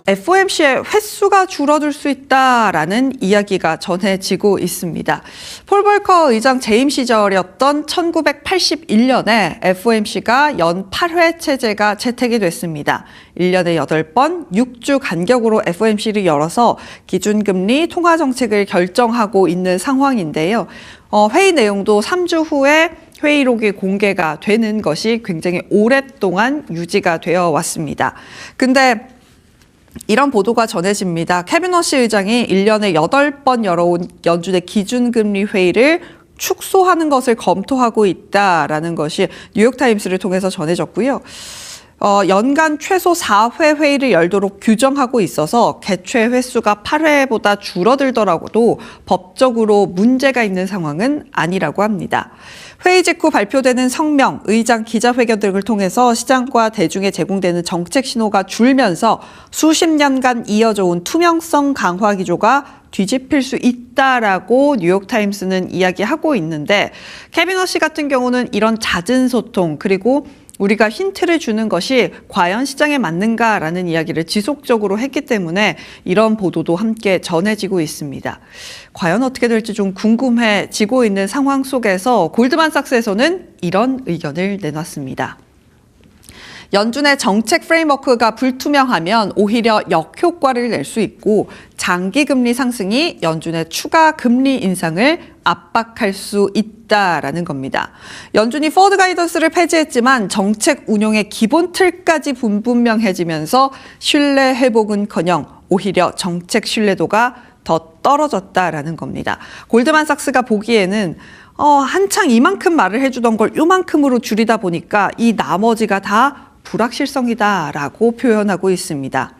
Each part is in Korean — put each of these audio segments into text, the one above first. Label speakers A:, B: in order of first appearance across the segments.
A: FOMC의 횟수가 줄어들 수 있다라는 이야기가 전해지고 있습니다. 폴 볼커 의장 재임 시절이었던 1981년에 FOMC가 연 8회 체제가 채택이 됐습니다. 1년에 8번 6주 간격으로 FOMC를 열어서 기준금리 통화 정책을 결정하고 있는 상황인데요. 회의 내용도 3주 후에 회의록이 공개가 되는 것이 굉장히 오랫동안 유지가 되어 왔습니다. 근데 이런 보도가 전해집니다. 케빈 워시 의장이 1년에 8번 열어온 연준의 기준금리 회의를 축소하는 것을 검토하고 있다라는 것이 뉴욕타임스를 통해서 전해졌고요. 연간 최소 4회 회의를 열도록 규정하고 있어서 개최 횟수가 8회보다 줄어들더라도 법적으로 문제가 있는 상황은 아니라고 합니다. 회의 직후 발표되는 성명, 의장 기자회견 등을 통해서 시장과 대중에 제공되는 정책 신호가 줄면서 수십 년간 이어져 온 투명성 강화 기조가 뒤집힐 수 있다라고 뉴욕타임스는 이야기하고 있는데 케빈 워시 같은 경우는 이런 잦은 소통 그리고 우리가 힌트를 주는 것이 과연 시장에 맞는가라는 이야기를 지속적으로 했기 때문에 이런 보도도 함께 전해지고 있습니다. 과연 어떻게 될지 좀 궁금해지고 있는 상황 속에서 골드만삭스에서는 이런 의견을 내놨습니다. 연준의 정책 프레임워크가 불투명하면 오히려 역효과를 낼 수 있고 장기 금리 상승이 연준의 추가 금리 인상을 압박할 수 있다라는 겁니다. 연준이 포워드 가이던스를 폐지했지만 정책 운용의 기본 틀까지 분명해지면서 신뢰 회복은커녕 오히려 정책 신뢰도가 더 떨어졌다라는 겁니다. 골드만삭스가 보기에는 한창 이만큼 말을 해주던 걸 요만큼으로 줄이다 보니까 이 나머지가 다 불확실성이다라고 표현하고 있습니다.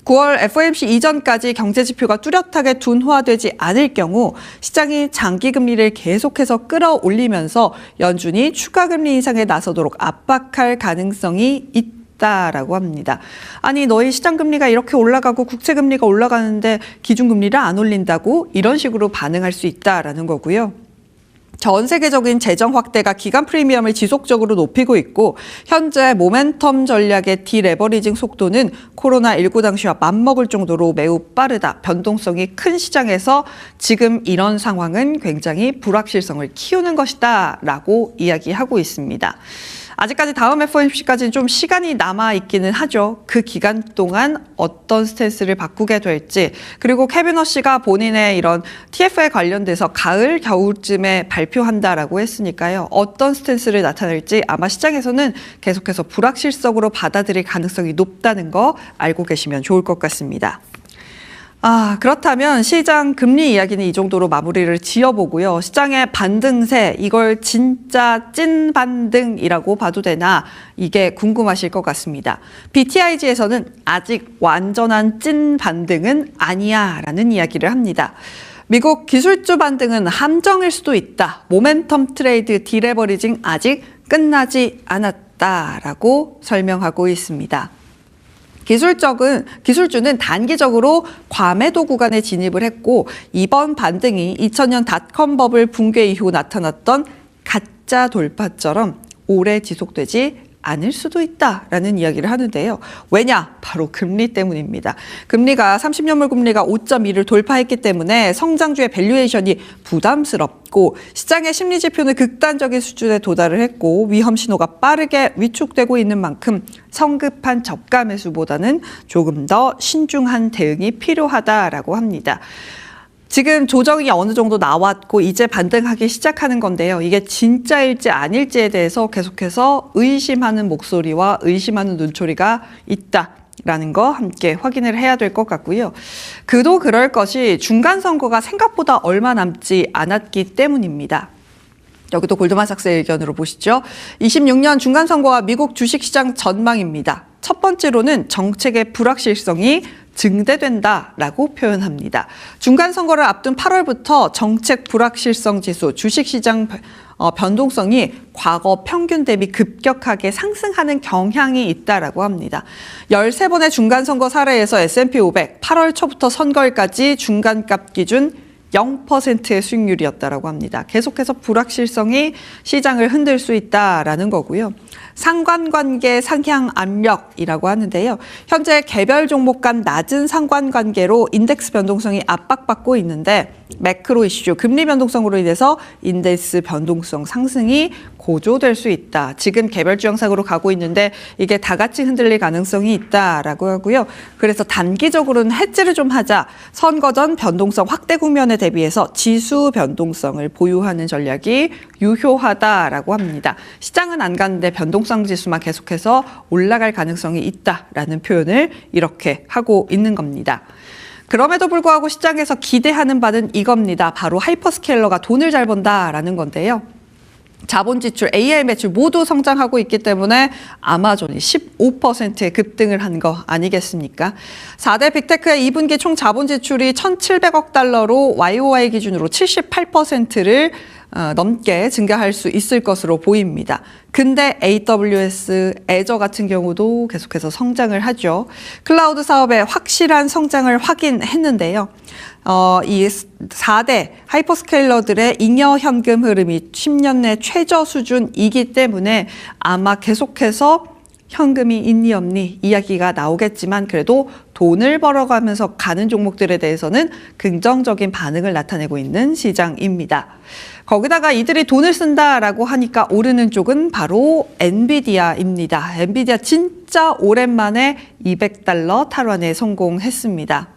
A: 9월 FOMC 이전까지 경제지표가 뚜렷하게 둔화되지 않을 경우 시장이 장기금리를 계속해서 끌어올리면서 연준이 추가금리 인상에 나서도록 압박할 가능성이 있다라고 합니다. 아니 너희 시장금리가 이렇게 올라가고 국채금리가 올라가는데 기준금리를 안 올린다고? 이런 식으로 반응할 수 있다라는 거고요. 전 세계적인 재정 확대가 기간 프리미엄을 지속적으로 높이고 있고 현재 모멘텀 전략의 디레버리징 속도는 코로나19 당시와 맞먹을 정도로 매우 빠르다. 변동성이 큰 시장에서 지금 이런 상황은 굉장히 불확실성을 키우는 것이다 라고 이야기하고 있습니다. 아직까지 다음 FOMC까지는 좀 시간이 남아있기는 하죠. 그 기간 동안 어떤 스탠스를 바꾸게 될지 그리고 케빈 워시가 본인의 이런 TF에 관련돼서 가을, 겨울쯤에 발표한다라고 했으니까요. 어떤 스탠스를 나타낼지 아마 시장에서는 계속해서 불확실성으로 받아들일 가능성이 높다는 거 알고 계시면 좋을 것 같습니다. 그렇다면 시장 금리 이야기는 이 정도로 마무리를 지어보고요. 시장의 반등세, 이걸 진짜 찐 반등이라고 봐도 되나 이게 궁금하실 것 같습니다. BTIG에서는 아직 완전한 찐 반등은 아니야 라는 이야기를 합니다. 미국 기술주 반등은 함정일 수도 있다. 모멘텀 트레이드 디레버리징 아직 끝나지 않았다라고 설명하고 있습니다. 기술주는 단기적으로 과매도 구간에 진입을 했고 이번 반등이 2000년 닷컴 버블 붕괴 이후 나타났던 가짜 돌파처럼 오래 지속되지 않을 수도 있다라는 이야기를 하는데요. 왜냐? 바로 금리 때문입니다. 금리가 30년물 금리가 5.2를 돌파했기 때문에 성장주의 밸류에이션이 부담스럽고 시장의 심리 지표는 극단적인 수준에 도달을 했고 위험 신호가 빠르게 위축되고 있는 만큼 성급한 저가 매수보다는 조금 더 신중한 대응이 필요하다라고 합니다. 지금 조정이 어느 정도 나왔고 이제 반등하기 시작하는 건데요. 이게 진짜일지 아닐지에 대해서 계속해서 의심하는 목소리와 의심하는 눈초리가 있다라는 거 함께 확인을 해야 될 것 같고요. 그도 그럴 것이 중간선거가 생각보다 얼마 남지 않았기 때문입니다. 여기도 골드만삭스의 의견으로 보시죠. 26년 중간선거와 미국 주식시장 전망입니다. 첫 번째로는 정책의 불확실성이 증대된다라고 표현합니다. 중간선거를 앞둔 8월부터 정책 불확실성 지수, 주식시장 변동성이 과거 평균 대비 급격하게 상승하는 경향이 있다라고 합니다. 13번의 중간선거 사례에서 S&P 500 8월 초부터 선거일까지 중간값 기준 0%의 수익률이었다라고 합니다. 계속해서 불확실성이 시장을 흔들 수 있다라는 거고요. 상관관계 상향 압력이라고 하는데요. 현재 개별 종목 간 낮은 상관관계로 인덱스 변동성이 압박받고 있는데 매크로 이슈, 금리 변동성으로 인해서 인덱스 변동성 상승이 고조될 수 있다. 지금 개별주 형상으로 가고 있는데 이게 다 같이 흔들릴 가능성이 있다라고 하고요. 그래서 단기적으로는 해지를 좀 하자. 선거 전 변동성 확대 국면에 대비해서 지수 변동성을 보유하는 전략이 유효하다라고 합니다. 시장은 안 가는데 변동성 지수만 계속해서 올라갈 가능성이 있다라는 표현을 이렇게 하고 있는 겁니다. 그럼에도 불구하고 시장에서 기대하는 바는 이겁니다. 바로 하이퍼스케일러가 돈을 잘 번다라는 건데요. 자본 지출, AI 매출 모두 성장하고 있기 때문에 아마존이 15%의 급등을 한 거 아니겠습니까? 4대 빅테크의 2분기 총 자본 지출이 1,700억 달러로 YOY 기준으로 78%를 넘게 증가할 수 있을 것으로 보입니다. 근데 AWS, 애저 같은 경우도 계속해서 성장을 하죠. 클라우드 사업의 확실한 성장을 확인했는데요. 이 4대 하이퍼스케일러들의 잉여 현금 흐름이 10년 내 최저 수준이기 때문에 아마 계속해서 현금이 있니 없니 이야기가 나오겠지만 그래도 돈을 벌어가면서 가는 종목들에 대해서는 긍정적인 반응을 나타내고 있는 시장입니다. 거기다가 이들이 돈을 쓴다라고 하니까 오르는 쪽은 바로 엔비디아입니다. 엔비디아 진짜 오랜만에 200달러 탈환에 성공했습니다.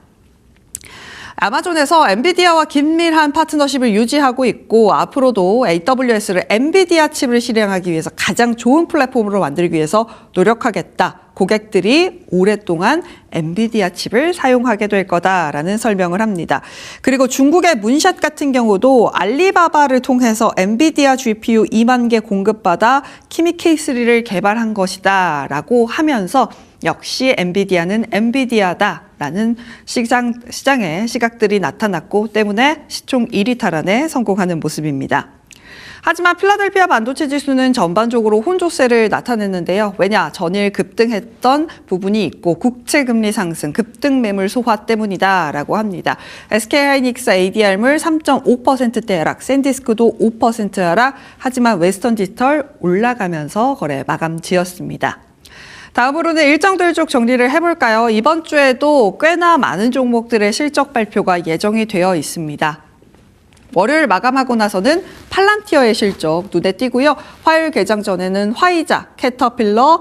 A: 아마존에서 엔비디아와 긴밀한 파트너십을 유지하고 있고 앞으로도 AWS를 엔비디아 칩을 실행하기 위해서 가장 좋은 플랫폼으로 만들기 위해서 노력하겠다. 고객들이 오랫동안 엔비디아 칩을 사용하게 될 거다라는 설명을 합니다. 그리고 중국의 문샷 같은 경우도 알리바바를 통해서 엔비디아 GPU 2만 개 공급받아 키미 K3를 개발한 것이다라고 하면서 역시 엔비디아는 엔비디아다라는 시장의 시각들이 나타났고 때문에 시총 1위 탈환에 성공하는 모습입니다. 하지만 필라델피아 반도체 지수는 전반적으로 혼조세를 나타냈는데요. 왜냐? 전일 급등했던 부분이 있고 국채금리 상승, 급등 매물 소화 때문이다라고 합니다. SK하이닉스 ADR물 3.5%대 하락, 샌디스크도 5% 하락, 하지만 웨스턴 디지털 올라가면서 거래 마감 지었습니다. 다음으로는 일정들 쭉 정리를 해볼까요? 이번 주에도 꽤나 많은 종목들의 실적 발표가 예정이 되어 있습니다. 월요일 마감하고 나서는 팔란티어의 실적 눈에 띄고요. 화요일 개장 전에는 화이자, 캐터필러,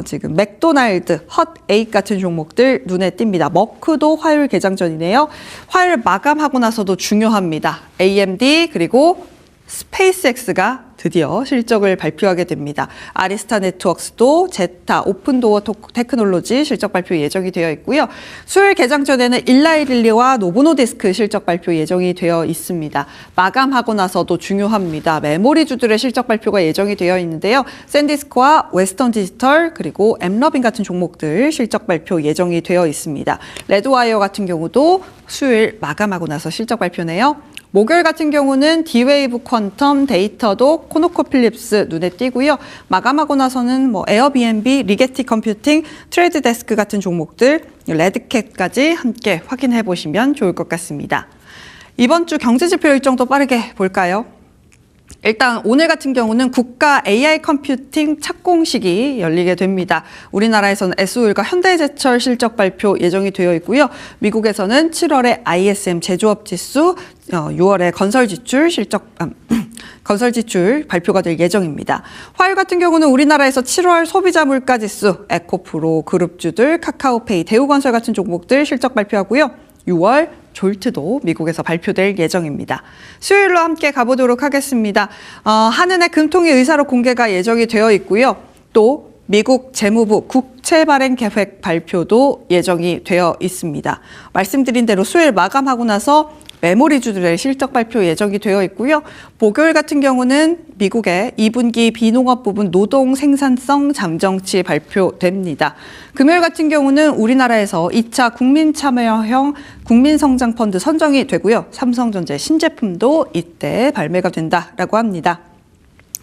A: 지금 맥도날드, 헛에잇 같은 종목들 눈에 띕니다. 머크도 화요일 개장 전이네요. 화요일 마감하고 나서도 중요합니다. AMD 그리고 스페이스X가 드디어 실적을 발표하게 됩니다. 아리스타 네트워크스도 제타, 오픈도어 테크놀로지 실적 발표 예정이 되어 있고요. 수요일 개장 전에는 일라이릴리와 노보노디스크 실적 발표 예정이 되어 있습니다. 마감하고 나서도 중요합니다. 메모리주들의 실적 발표가 예정이 되어 있는데요. 샌디스크와 웨스턴 디지털 그리고 엠러빈 같은 종목들 실적 발표 예정이 되어 있습니다. 레드와이어 같은 경우도 수요일 마감하고 나서 실적 발표네요. 목요일 같은 경우는 D-Wave 퀀텀, 데이터도, 코노코필립스 눈에 띄고요. 마감하고 나서는 에어비앤비, 리게티 컴퓨팅, 트레이드 데스크 같은 종목들, 레드캣까지 함께 확인해 보시면 좋을 것 같습니다. 이번 주 경제지표 일정도 빠르게 볼까요? 일단 오늘 같은 경우는 국가 AI 컴퓨팅 착공식이 열리게 됩니다. 우리나라에서는 SO일과 현대제철 실적 발표 예정이 되어 있고요. 미국에서는 7월에 ISM 제조업 지수, 6월에 건설 지출 발표가 될 예정입니다. 화요일 같은 경우는 우리나라에서 7월 소비자 물가 지수, 에코프로 그룹주들, 카카오페이, 대우건설 같은 종목들 실적 발표하고요. 6월 졸트도 미국에서 발표될 예정입니다. 수요일로 함께 가보도록 하겠습니다. 한은의 금통위 의사록 공개가 예정이 되어 있고요. 또 미국 재무부 국채 발행 계획 발표도 예정이 되어 있습니다. 말씀드린 대로 수요일 마감하고 나서 메모리주들의 실적 발표 예정이 되어 있고요. 목요일 같은 경우는 미국의 2분기 비농업 부분 노동 생산성 잠정치 발표됩니다. 금요일 같은 경우는 우리나라에서 2차 국민참여형 국민성장펀드 선정이 되고요. 삼성전자 신제품도 이때 발매가 된다라고 합니다.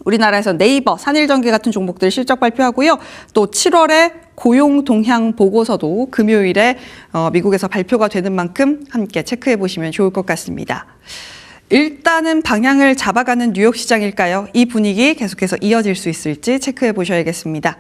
A: 우리나라에서 네이버, 산일전기 같은 종목들 실적 발표하고요. 또 7월에 고용 동향 보고서도 금요일에 미국에서 발표가 되는 만큼 함께 체크해 보시면 좋을 것 같습니다. 일단은 방향을 잡아가는 뉴욕 시장일까요? 이 분위기 계속해서 이어질 수 있을지 체크해 보셔야겠습니다.